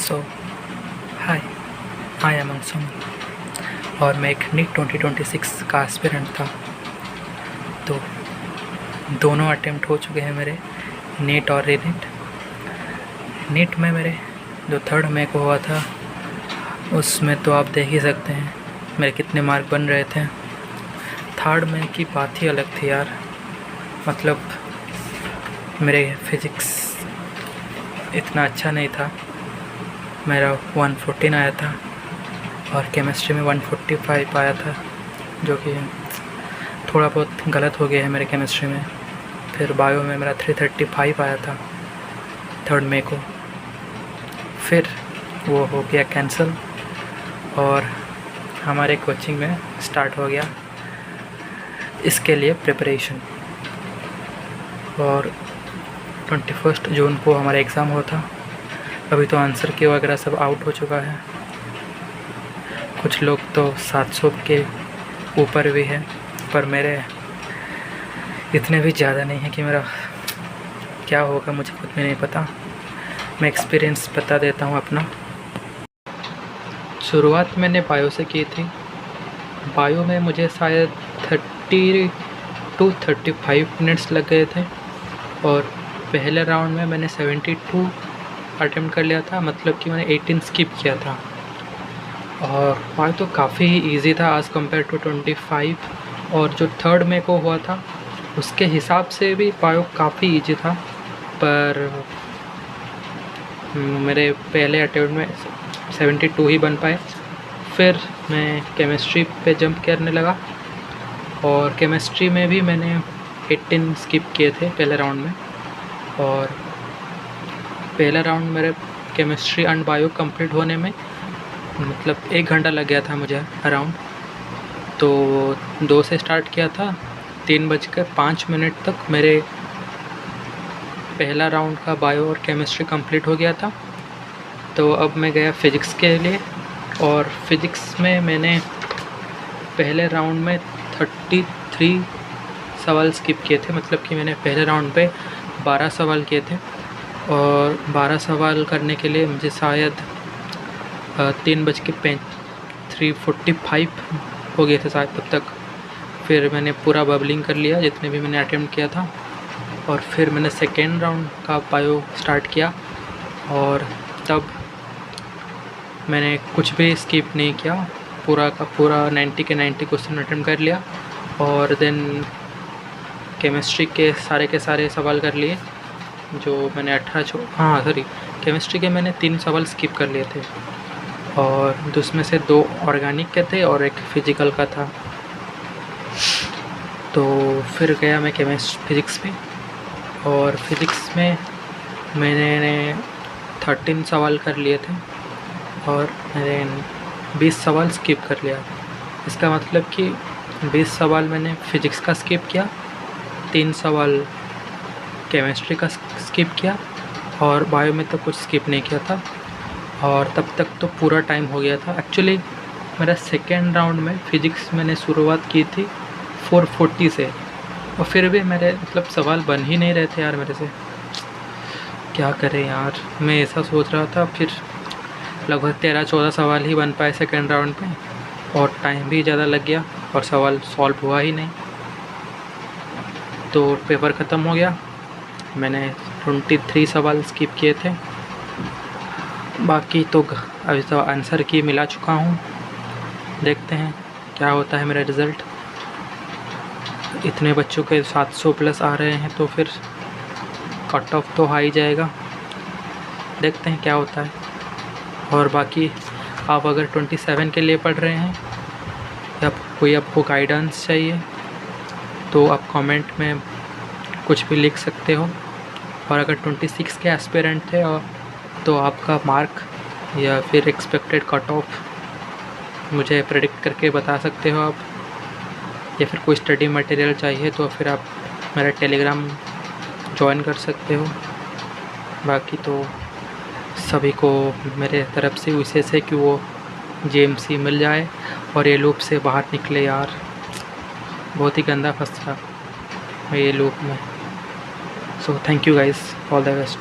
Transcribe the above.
So hi, I am Anshum और मैं एक नीट 2026 का एस्पिरेंट था। तो दोनों अटेम्प्ट हो चुके हैं मेरे, नीट और रीनीट। नीट में मेरे जो 3 मई को हुआ था उसमें तो आप देख ही सकते हैं मेरे कितने मार्क बन रहे थे। 3 मई की बात ही अलग थी यार। मतलब मेरे फिज़िक्स इतना अच्छा नहीं था, मेरा 114 आया था और केमिस्ट्री में 145 आया था, जो कि थोड़ा बहुत गलत हो गया है मेरे केमिस्ट्री में। फिर बायो में मेरा 335 आया था 3 मई को। फिर वो हो गया कैंसिल और हमारे कोचिंग में स्टार्ट हो गया इसके लिए प्रिपरेशन। और 21 जून को हमारा एग्ज़ाम हुआ था। अभी तो आंसर की वगैरह सब आउट हो चुका है। कुछ लोग तो 700 के ऊपर भी है, पर मेरे इतने भी ज़्यादा नहीं है कि मेरा क्या होगा मुझे खुद भी नहीं पता। मैं एक्सपीरियंस बता देता हूँ अपना। शुरुआत मैंने बायो से की थी। बायो में मुझे शायद 30 to 35 मिनट्स लग गए थे और पहले राउंड में मैंने 72 अटेम्प्ट कर लिया था, मतलब कि मैंने 18 स्किप किया था। और बायो तो काफ़ी इजी था एज़ कम्पेयर टू 25। और जो 3 मई को हुआ था उसके हिसाब से भी बायो काफ़ी इजी था, पर मेरे पहले अटेम्प्ट में 72 ही बन पाए। फिर मैं केमिस्ट्री पे जंप करने लगा और केमिस्ट्री में भी मैंने 18 स्किप किए थे पहले राउंड में। और पहला राउंड मेरे केमिस्ट्री एंड बायो कंप्लीट होने में मतलब 1 घंटा लग गया था मुझे अराउंड। तो 2 से स्टार्ट किया था, 3:05 तक मेरे पहला राउंड का बायो और केमिस्ट्री कंप्लीट हो गया था। तो अब मैं गया फ़िज़िक्स के लिए और फिज़िक्स में मैंने पहले राउंड में 33 सवाल स्किप किए थे, मतलब कि मैंने पहले राउंड पे 12 सवाल किए थे और 12 सवाल करने के लिए मुझे शायद 3:45 हो गए थे शायद तब तक। फिर मैंने पूरा बबलिंग कर लिया जितने भी मैंने अटेम्प्ट किया था और फिर मैंने सेकेंड राउंड का बायो स्टार्ट किया और तब मैंने कुछ भी स्किप नहीं किया, पूरा का पूरा 90 के 90 क्वेश्चन अटेम्प्ट कर लिया। और देन केमिस्ट्री के सारे सवाल कर लिए जो मैंने केमिस्ट्री के मैंने 3 सवाल स्किप कर लिए थे और उसमें से 2 ऑर्गेनिक के थे और 1 फिज़िकल का था। तो फिर गया मैं फिज़िक्स में और फिज़िक्स में मैंने 13 सवाल कर लिए थे और मैंने 20 सवाल स्किप कर लिया। इसका मतलब कि 20 सवाल मैंने फ़िज़िक्स का स्किप किया, 3 सवाल केमिस्ट्री का स्किप किया और बायो में तो कुछ स्किप नहीं किया था। और तब तक तो पूरा टाइम हो गया था। एक्चुअली मेरा सेकेंड राउंड में फ़िज़िक्स मैंने शुरुआत की थी 440 से और फिर भी मेरे मतलब सवाल बन ही नहीं रहे थे यार मेरे से। क्या करें यार, मैं ऐसा सोच रहा था। फिर लगभग 13-14 सवाल ही बन पाए सेकेंड राउंड पे और टाइम भी ज़्यादा लग गया और सवाल सॉल्व हुआ ही नहीं। तो पेपर ख़त्म हो गया, मैंने 23 सवाल स्किप किए थे। बाकी तो अभी तो आंसर की मिला चुका हूँ। देखते हैं क्या होता है मेरा रिज़ल्ट। इतने बच्चों के 700 प्लस आ रहे हैं तो फिर कट ऑफ तो हाई जाएगा। देखते हैं क्या होता है। और बाकी आप अगर 27 के लिए पढ़ रहे हैं या कोई आपको गाइडेंस चाहिए तो आप कमेंट में कुछ भी लिख सकते हो। और अगर 26 के एस्पिरेंट थे और तो आपका मार्क या फिर एक्सपेक्टेड कट ऑफ मुझे प्रेडिक्ट करके बता सकते हो आप। या फिर कोई स्टडी मटेरियल चाहिए तो फिर आप मेरा टेलीग्राम ज्वाइन कर सकते हो। बाकी तो सभी को मेरे तरफ से विशेष है कि वो जेएमसी मिल जाए और ये लूप से बाहर निकले यार। बहुत ही गंदा फंसा मैं ये लूप में। So thank you guys, all the best.